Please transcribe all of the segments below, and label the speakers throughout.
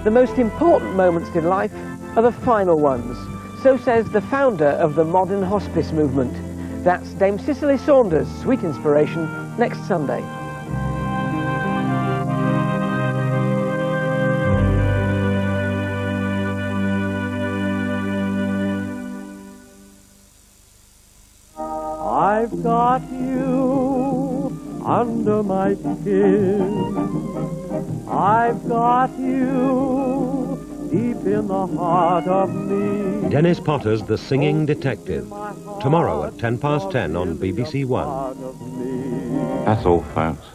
Speaker 1: The most important moments in life are the final ones. So says the founder of the modern hospice movement. That's Dame Cicely Saunders' sweet inspiration next Sunday.
Speaker 2: I've got you under my skin. I've got you deep in the heart of me.
Speaker 3: Dennis Potter's The Singing Detective, tomorrow at 10:10 on BBC One.
Speaker 4: That's all, folks.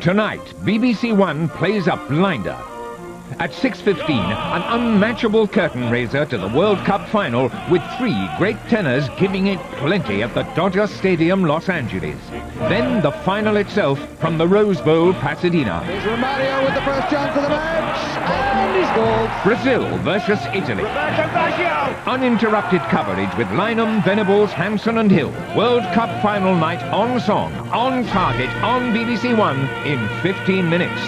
Speaker 5: Tonight, BBC One plays a blinder. At 6:15, an unmatchable curtain raiser to the World Cup final with 3 great tenors giving it plenty at the Dodger Stadium, Los Angeles. Then the final itself from the Rose Bowl, Pasadena.
Speaker 6: Here's Romario with the first chance of the match, and he scores.
Speaker 5: Brazil versus Italy. Uninterrupted coverage with Lynham, Venables, Hanson and Hill. World Cup final night on song, on target, on BBC One in 15 minutes.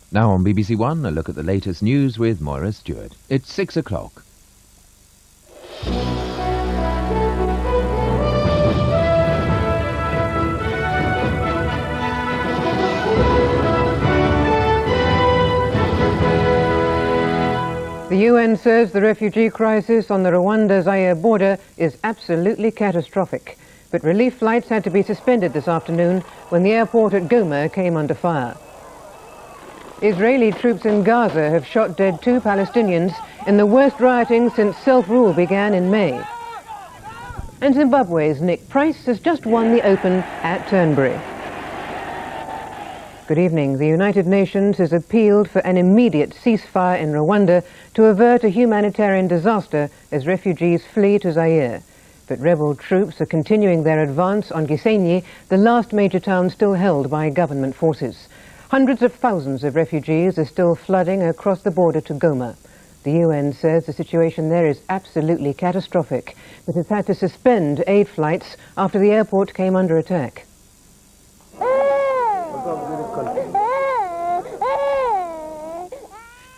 Speaker 7: Now on BBC One, a look at the latest news with Moira Stewart. It's 6 o'clock.
Speaker 8: The UN says the refugee crisis on the Rwanda-Zaire border is absolutely catastrophic. But relief flights had to be suspended this afternoon when the airport at Goma came under fire. Israeli troops in Gaza have shot dead 2 Palestinians in the worst rioting since self-rule began in May. And Zimbabwe's Nick Price has just won the Open at Turnberry. Good evening. The United Nations has appealed for an immediate ceasefire in Rwanda to avert a humanitarian disaster as refugees flee to Zaire. But rebel troops are continuing their advance on Gisenyi, the last major town still held by government forces. Hundreds of thousands of refugees are still flooding across the border to Goma. The UN says the situation there is absolutely catastrophic, but has had to suspend aid flights after the airport came under attack.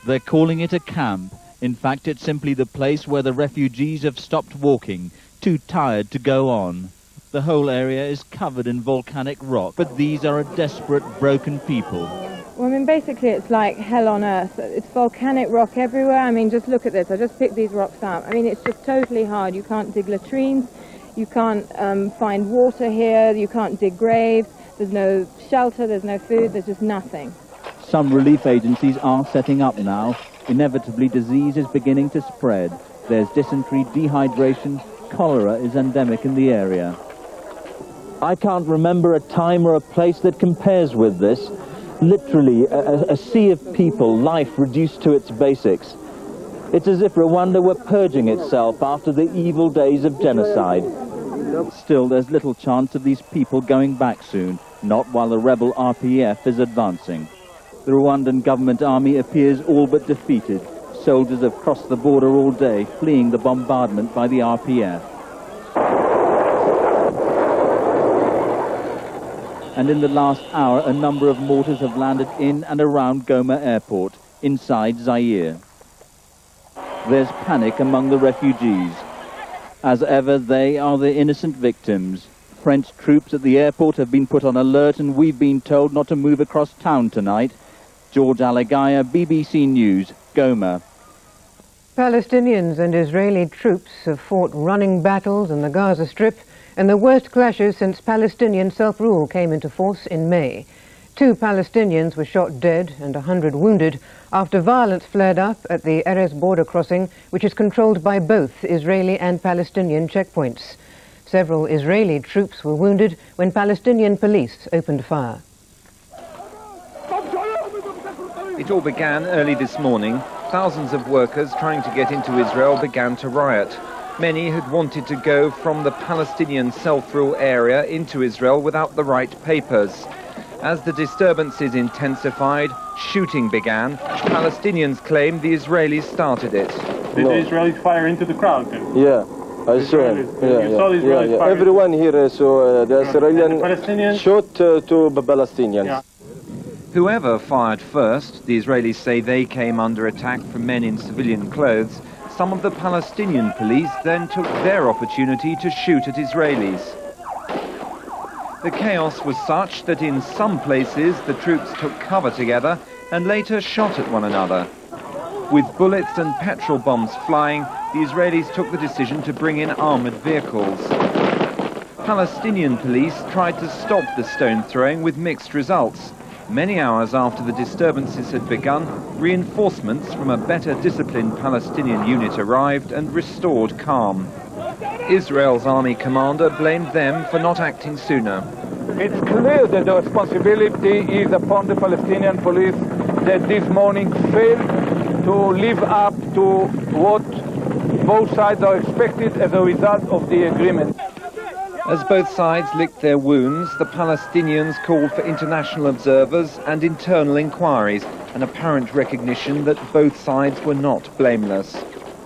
Speaker 9: They're calling it a camp. In fact, it's simply the place where the refugees have stopped walking, too tired to go on. The whole area is covered in volcanic rock, but these are a desperate, broken people.
Speaker 10: Well, I mean, basically it's like hell on earth. It's volcanic rock everywhere. I mean, just look at this. I just picked these rocks up. I mean, it's just totally hard. You can't dig latrines. You can't find water here. You can't dig graves. There's no shelter. There's no food. There's just nothing.
Speaker 9: Some relief agencies are setting up now. Inevitably, disease is beginning to spread. There's dysentery, dehydration, cholera is endemic in the area. I can't remember a time or a place that compares with this. Literally, a sea of people, life reduced to its basics. It's as if Rwanda were purging itself after the evil days of genocide. Still, there's little chance of these people going back soon, not while the rebel RPF is advancing. The Rwandan government army appears all but defeated. Soldiers have crossed the border all day, fleeing the bombardment by the RPF. And in the last hour, a number of mortars have landed in and around Goma Airport, inside Zaire. There's panic among the refugees. As ever, they are the innocent victims. French troops at the airport have been put on alert, and we've been told not to move across town tonight. George Alagaya, BBC News, Goma.
Speaker 8: Palestinians and Israeli troops have fought running battles in the Gaza Strip and the worst clashes since Palestinian self-rule came into force in May. 2 Palestinians were shot dead and 100 wounded after violence flared up at the Erez border crossing, which is controlled by both Israeli and Palestinian checkpoints. Several Israeli troops were wounded when Palestinian police opened fire.
Speaker 11: It all began early this morning. Thousands of workers trying to get into Israel began to riot. Many had wanted to go from the Palestinian self-rule area into Israel without the right papers. As the disturbances intensified, shooting began. Palestinians claim the Israelis started it.
Speaker 12: Did the Israelis fire into the crowd?
Speaker 13: Yeah, I saw it.
Speaker 12: You saw the Israelis fire?
Speaker 13: Everyone here saw the Israeli shot to the Palestinians.
Speaker 12: Yeah.
Speaker 11: Whoever fired first, the Israelis say they came under attack from men in civilian clothes. Some of the Palestinian police then took their opportunity to shoot at Israelis. The chaos was such that in some places the troops took cover together and later shot at one another. With bullets and petrol bombs flying, the Israelis took the decision to bring in armoured vehicles. Palestinian police tried to stop the stone throwing with mixed results. Many hours after the disturbances had begun, reinforcements from a better disciplined Palestinian unit arrived and restored calm. Israel's army commander blamed them for not acting sooner.
Speaker 14: It's clear that the responsibility is upon the Palestinian police that this morning failed to live up to what both sides are expected as a result of the agreement.
Speaker 11: As both sides licked their wounds, the Palestinians called for international observers and internal inquiries, an apparent recognition that both sides were not blameless.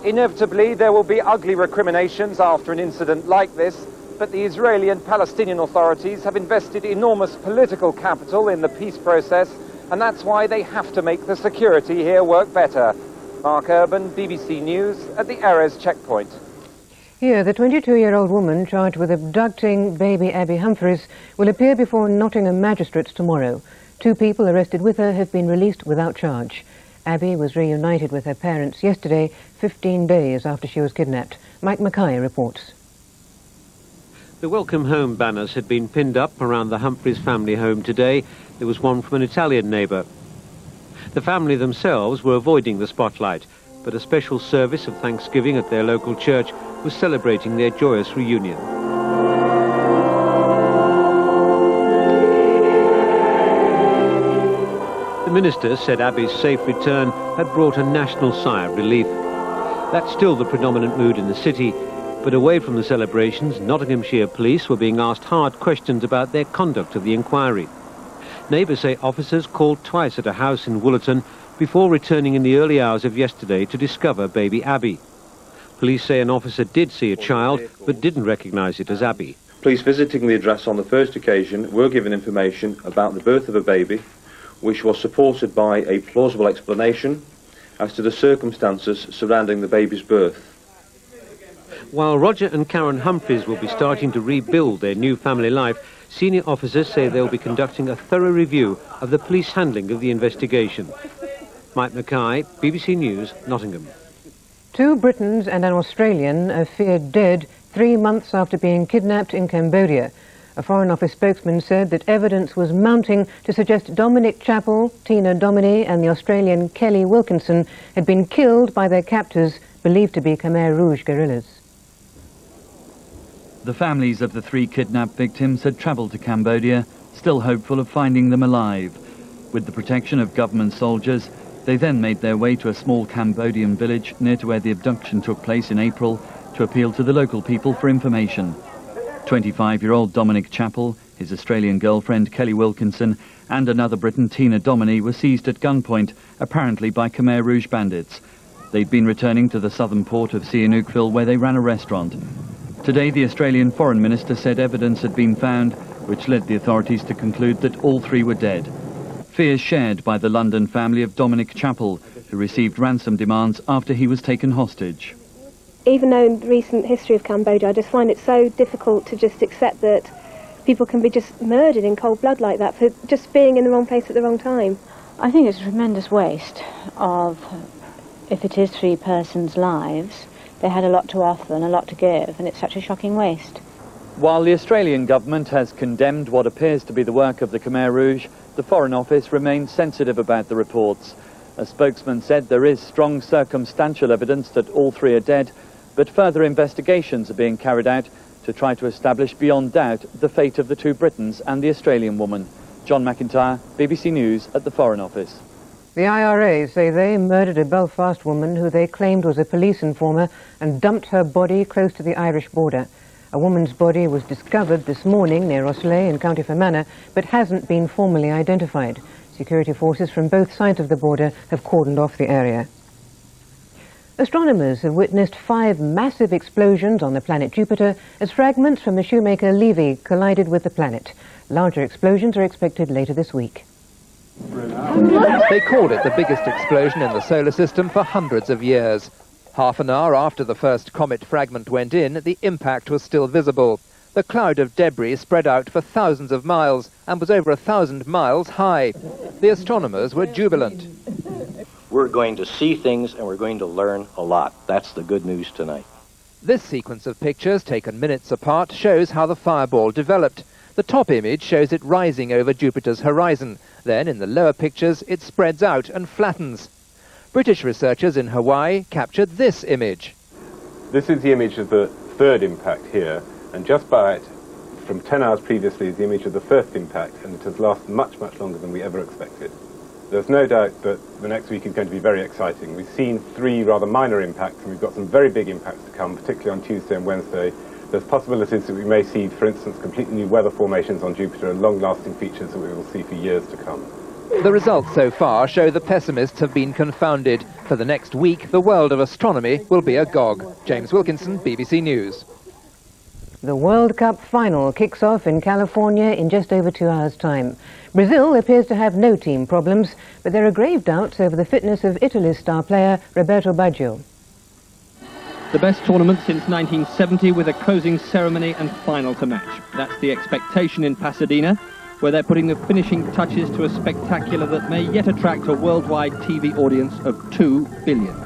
Speaker 1: Inevitably, there will be ugly recriminations after an incident like this, but the Israeli and Palestinian authorities have invested enormous political capital in the peace process, and that's why they have to make the security here work better. Mark Urban, BBC News, at the Erez checkpoint.
Speaker 8: Here, the 22-year-old woman charged with abducting baby Abby Humphries will appear before Nottingham magistrates tomorrow. 2 people arrested with her have been released without charge. Abby was reunited with her parents yesterday, 15 days after she was kidnapped. Mike Mackay reports.
Speaker 15: The Welcome Home banners had been pinned up around the Humphries family home today. There was one from an Italian neighbour. The family themselves were avoiding the spotlight, but a special service of Thanksgiving at their local church was celebrating their joyous reunion. The minister said Abby's safe return had brought a national sigh of relief. That's still the predominant mood in the city, but away from the celebrations, Nottinghamshire police were being asked hard questions about their conduct of the inquiry. Neighbours say officers called twice at a house in Woollerton before returning in the early hours of yesterday to discover baby Abby. Police say an officer did see a child, but didn't recognise it as Abby.
Speaker 16: Police visiting the address on the first occasion were given information about the birth of a baby, which was supported by a plausible explanation as to the circumstances surrounding the baby's birth.
Speaker 15: While Roger and Karen Humphries will be starting to rebuild their new family life, senior officers say they'll be conducting a thorough review of the police handling of the investigation. Mike Mackay, BBC News, Nottingham.
Speaker 8: 2 Britons and an Australian are feared dead 3 months after being kidnapped in Cambodia. A Foreign Office spokesman said that evidence was mounting to suggest Dominic Chappell, Tina Domini and the Australian Kelly Wilkinson had been killed by their captors, believed to be Khmer Rouge guerrillas.
Speaker 17: The families of the 3 kidnapped victims had travelled to Cambodia, still hopeful of finding them alive. With the protection of government soldiers, they then made their way to a small Cambodian village near to where the abduction took place in April to appeal to the local people for information. 25-year-old Dominic Chappell, his Australian girlfriend Kelly Wilkinson and another Briton, Tina Domini, were seized at gunpoint, apparently by Khmer Rouge bandits. They'd been returning to the southern port of Sihanoukville where they ran a restaurant. Today the Australian Foreign Minister said evidence had been found which led the authorities to conclude that all 3 were dead. Fears shared by the London family of Dominic Chappell, who received ransom demands after he was taken hostage.
Speaker 18: Even knowing the recent history of Cambodia, I just find it so difficult to just accept that people can be just murdered in cold blood like that for just being in the wrong place at the wrong time.
Speaker 19: I think it's a tremendous waste of, if it is 3 persons' lives, they had a lot to offer and a lot to give, and it's such a shocking waste.
Speaker 17: While the Australian government has condemned what appears to be the work of the Khmer Rouge, the Foreign Office remains sensitive about the reports. A spokesman said there is strong circumstantial evidence that all 3 are dead, but further investigations are being carried out to try to establish beyond doubt the fate of the 2 Britons and the Australian woman. John McIntyre, BBC News at the Foreign Office.
Speaker 8: The IRA say they murdered a Belfast woman who they claimed was a police informer and dumped her body close to the Irish border. A woman's body was discovered this morning near Osleigh in County Fermanagh, but hasn't been formally identified. Security forces from both sides of the border have cordoned off the area. Astronomers have witnessed 5 massive explosions on the planet Jupiter as fragments from the Shoemaker Levy collided with the planet. Larger explosions are expected later this week.
Speaker 20: They called it the biggest explosion in the solar system for hundreds of years. Half an hour after the first comet fragment went in, the impact was still visible. The cloud of debris spread out for thousands of miles and was over 1,000 miles high. The astronomers were jubilant.
Speaker 21: We're going to see things and we're going to learn a lot. That's the good news tonight.
Speaker 20: This sequence of pictures, taken minutes apart, shows how the fireball developed. The top image shows it rising over Jupiter's horizon. Then, in the lower pictures, it spreads out and flattens. British researchers in Hawaii captured this image.
Speaker 22: This is the image of the third impact here, and just by it, from 10 hours previously, is the image of the first impact, and it has lasted much, much longer than we ever expected. There's no doubt that the next week is going to be very exciting. We've seen 3 rather minor impacts, and we've got some very big impacts to come, particularly on Tuesday and Wednesday. There's possibilities that we may see, for instance, completely new weather formations on Jupiter and long-lasting features that we will see for years to come.
Speaker 20: The results so far show the pessimists have been confounded. For the next week, the world of astronomy will be agog. James Wilkinson, BBC News.
Speaker 8: The World Cup final kicks off in California in just over 2 hours' time. Brazil appears to have no team problems, but there are grave doubts over the fitness of Italy's star player Roberto Baggio.
Speaker 23: The best tournament since 1970 with a closing ceremony and final to match. That's the expectation in Pasadena, where they're putting the finishing touches to a spectacular that may yet attract a worldwide TV audience of 2 billion.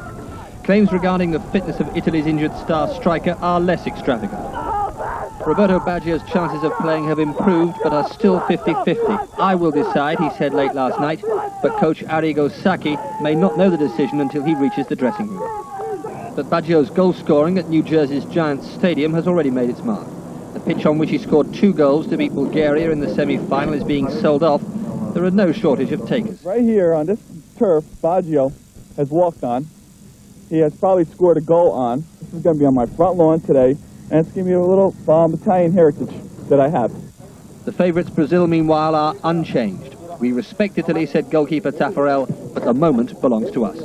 Speaker 23: Claims regarding the fitness of Italy's injured star striker are less extravagant. Roberto Baggio's chances of playing have improved, but are still 50-50. I will decide, he said late last night, but coach Arrigo Sacchi may not know the decision until he reaches the dressing room. But Baggio's goal scoring at New Jersey's Giants Stadium has already made its mark. The pitch on which he scored 2 goals to beat Bulgaria in the semi-final is being sold off. There are no shortage of takers.
Speaker 24: Right here on this turf, Baggio has walked on. He has probably scored a goal on. This is going to be on my front lawn today, and it's going to be a little Italian heritage that I have.
Speaker 23: The favourites Brazil, meanwhile, are unchanged. We respect Italy, said goalkeeper Taffarel, but the moment belongs to us.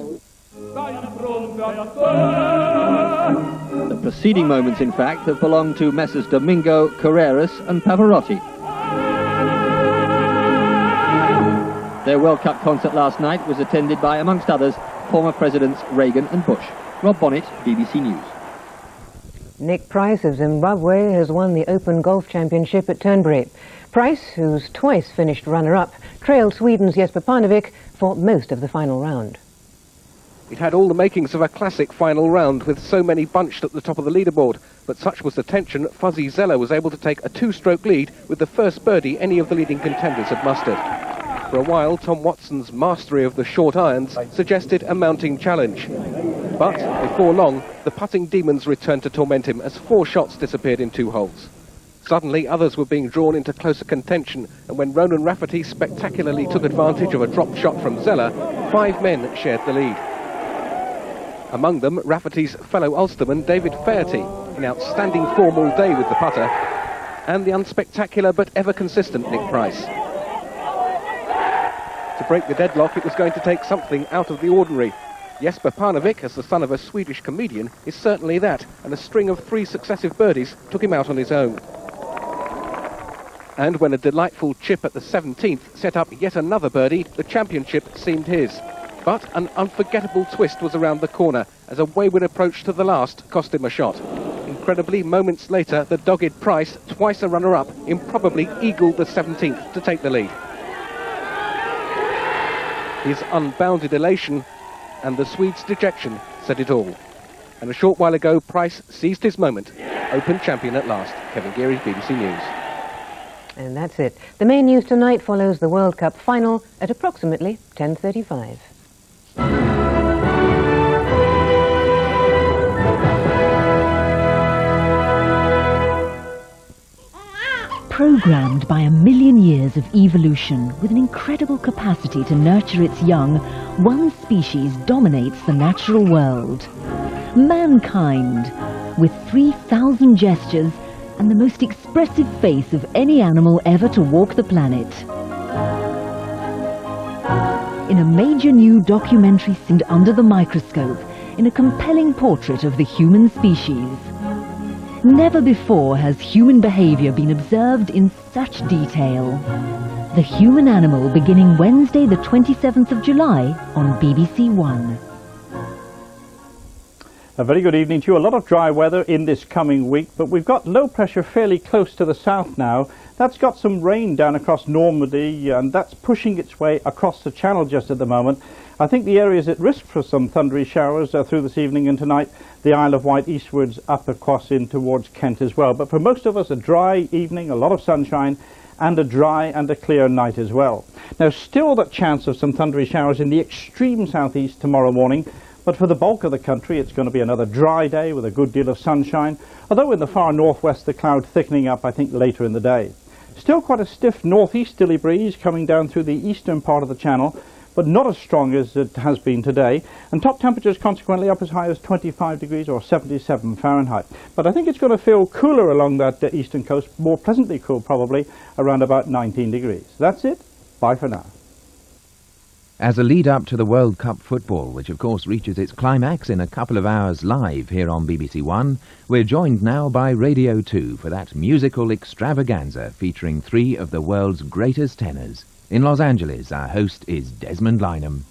Speaker 23: The preceding moments, in fact, have belonged to Messrs Domingo, Carreras and Pavarotti. Their World Cup concert last night was attended by, amongst others, former Presidents Reagan and Bush. Rob Bonnet, BBC News.
Speaker 8: Nick Price of Zimbabwe has won the Open Golf Championship at Turnberry. Price, who's twice finished runner-up, trailed Sweden's Jesper Parnevik for most of the final round.
Speaker 25: It had all the makings of a classic final round, with so many bunched at the top of the leaderboard. But such was the tension, Fuzzy Zeller was able to take a 2-stroke lead with the first birdie any of the leading contenders had mustered. For a while, Tom Watson's mastery of the short irons suggested a mounting challenge. But before long, the putting demons returned to torment him as 4 shots disappeared in 2 holes. Suddenly, others were being drawn into closer contention, and when Ronan Rafferty spectacularly took advantage of a drop shot from Zeller, 5 men shared the lead. Among them, Rafferty's fellow Ulsterman David Faherty, in outstanding form all day with the putter, and the unspectacular but ever-consistent Nick Price. To break the deadlock, it was going to take something out of the ordinary. Jesper Parnevik, as the son of a Swedish comedian, is certainly that, and a string of 3 successive birdies took him out on his own. And when a delightful chip at the 17th set up yet another birdie, the championship seemed his. But an unforgettable twist was around the corner as a wayward approach to the last cost him a shot. Incredibly, moments later, the dogged Price, twice a runner-up, improbably eagled the 17th to take the lead. His unbounded elation and the Swede's dejection said it all. And a short while ago, Price seized his moment. Open champion at last. Kevin Geary, BBC News.
Speaker 8: And that's it. The main news tonight follows the World Cup final at approximately 10:35.
Speaker 26: Programmed by a million years of evolution with an incredible capacity to nurture its young, one species dominates the natural world. Mankind, with 3,000 gestures and the most expressive face of any animal ever to walk the planet. In a major new documentary seen under the microscope, in a compelling portrait of the human species. Never before has human behavior been observed in such detail. The Human Animal, beginning Wednesday the 27th of July on BBC One.
Speaker 2: A very good evening to you. A lot of dry weather in this coming week, but we've got low pressure fairly close to the south now. That's got some rain down across Normandy, and that's pushing its way across the channel just at the moment. I think the area is at risk for some thundery showers through this evening and tonight. The Isle of Wight eastwards up across in towards Kent as well. But for most of us, a dry evening, a lot of sunshine, and a dry and a clear night as well. Now, still that chance of some thundery showers in the extreme southeast tomorrow morning. But for the bulk of the country, it's going to be another dry day with a good deal of sunshine, although in the far northwest the cloud thickening up, I think, later in the day. Still quite a stiff northeasterly breeze coming down through the eastern part of the channel, but not as strong as it has been today, and top temperatures consequently up as high as 25 degrees or 77 Fahrenheit. But I think it's going to feel cooler along that eastern coast, more pleasantly cool probably, around about 19 degrees. That's it. Bye for now.
Speaker 3: As a lead-up to the World Cup football, which of course reaches its climax in a couple of hours live here on BBC One, we're joined now by Radio 2 for that musical extravaganza featuring three of the world's greatest tenors. In Los Angeles, our host is Desmond Lynam.